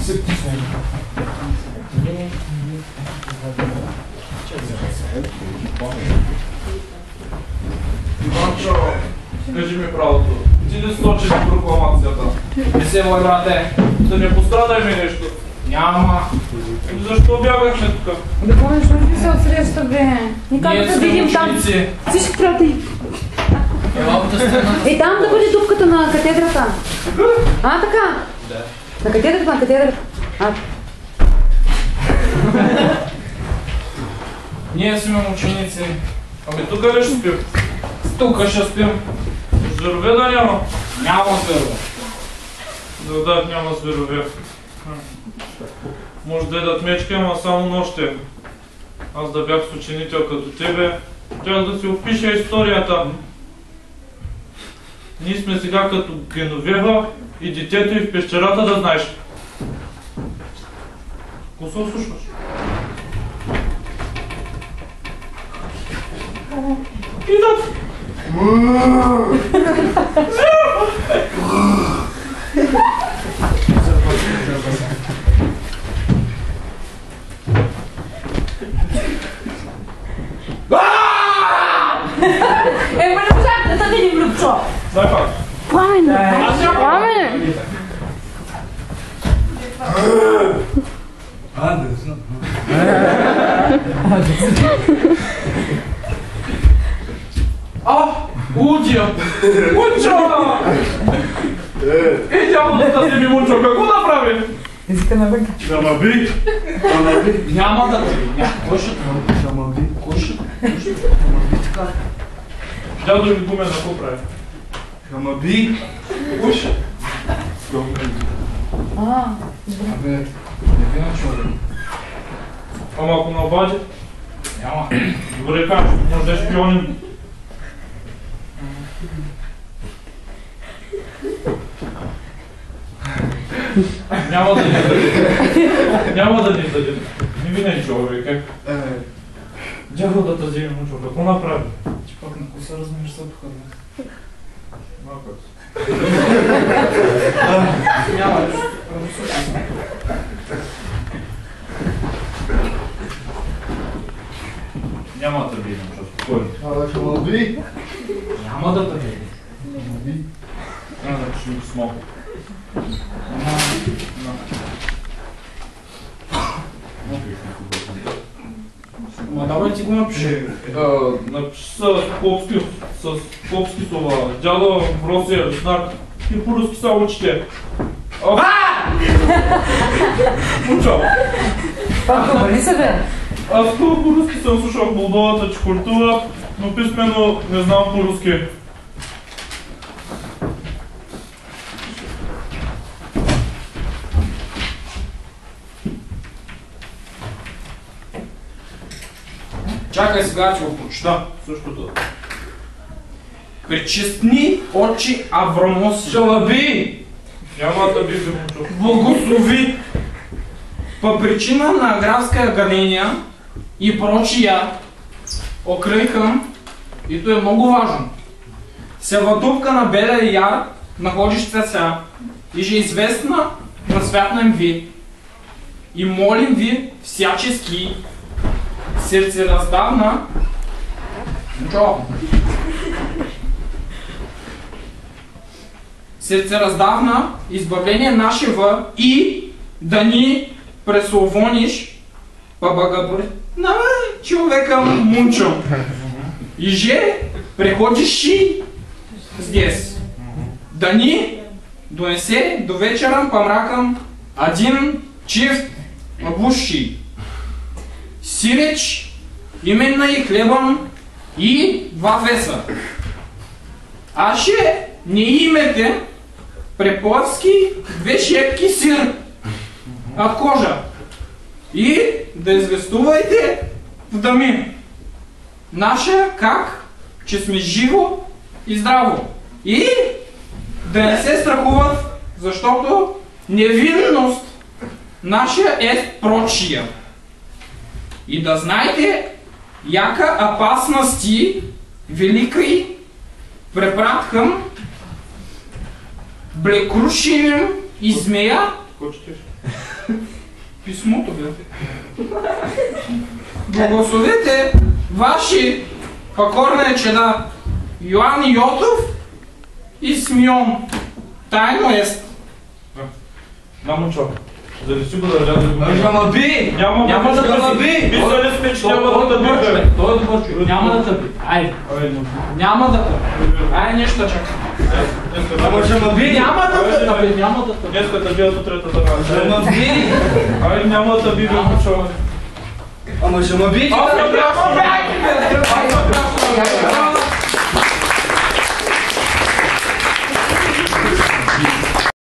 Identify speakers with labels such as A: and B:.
A: Иванчо, кажи ми правото. Ти ли сочиш прокламацията? Не се мой брате, да не пострадай ми нещо. Няма. Защо бягахме тук?
B: Да помниш, може би се отсреща, бе. Никак да видим там. Всички трябва да и... Там да бъде дупката на катедрата. А, така? Да. На катедрата.
A: Ние сме ученици. Ами тук ли ще спим? Тук ще спим. Зверове да няма? Няма зверове. Да, няма зверове. Може да едат мечки, ама само нощи. Аз да бях с ученител като тебе, трябва да си опиша историята. Ние сме сега като Геновева и детето и в пещерата, да знаеш. Ко се ослушваш? Идат!
B: Ма не можах да видим, Любчо!
A: Дай пак.
B: Пламене!
C: Да знам.
A: Удия! Мунчо! Дяволата си ми, Мунчо, какво направи?
B: Езика на бънка.
C: Шама би.
A: Няма да ти. Кой ще?
C: Шама би.
A: Кой ще?
C: Така.
A: Дядо ми гумен, какво прави?
C: Шама би.
A: Кой ще?
C: Абе, не вина човек.
A: Ама ако на обади?
C: Няма.
A: Добре кажеш, може да е шпионин. Няма да ни дадим. Няма да ни дадим. Не винен човек. Дяволата вземе, Мунчо, какво направи?
C: Че пак на коса размеш съпха днес.
A: Малко.
C: Няма.
A: Няма да видим, Мунчо, спокойно.
C: Абе, шама би.
A: Няма да видим.
C: Шама би.
A: Няма да пишем писмо.
C: Ма давай ти го напиши.
A: Напиши с попски слова. Дядо в Русия, знак и по-руски са учите. Мунчо!
B: Говори се, бе!
A: Аз тук по-руски съм слушал в Молдовата, че култуват, но писмено не знам по-руски.
D: Чакай сега, че го прочита.
A: Същото.
D: Пречестни очи Аврамоси.
A: Шалаби! Няма да видим, Мунчо.
D: Благослови по причина на градска галения и прочия окръйкам, и то е много важно. Севадувка на Белия яр, находища се, и же известна на святнем ви. И молим ви всячески, сърцераздавна, сърцераздавна избавление нашего и да ни пресловониш по благопри... на човека Мунчо. И же приходиш здесь. Да ни донесе до вечера по мракам один чифт обущий. Сиреч, именно и хлебом, и 2 феса. А ще не имете препорски 2 шепки сир от кожа. И да известувайте в доми наша как, че сме живо и здраво. И да не се страхуват, защото невинност наша е прочия. И да знаете, яка опасности велики препраткам блекрушинем и змея.
A: Какво четеш?
D: Писмото, бе. Благословите ваши покорные чада Йоан Йотов и Смион. Тайно ест.
A: Няма чак. За да си го държа да го
C: Ама би!
D: Няма да
C: тъпи!
A: Мисля ли сме, че няма да
D: добър
A: тъпи?
D: човек. Той е добър човек. Няма да тъпи. Айде. Няма да тъпи. Айде нещо да чакам.
C: Ама ще ма би!
D: Няма да тъпи. Няма да тъпи.
A: Днеска тъби от утрета да
C: Ама би!
A: Ай, няма да би, бе, чак.
C: Ама ще ма би!
D: Аз не бях, бе!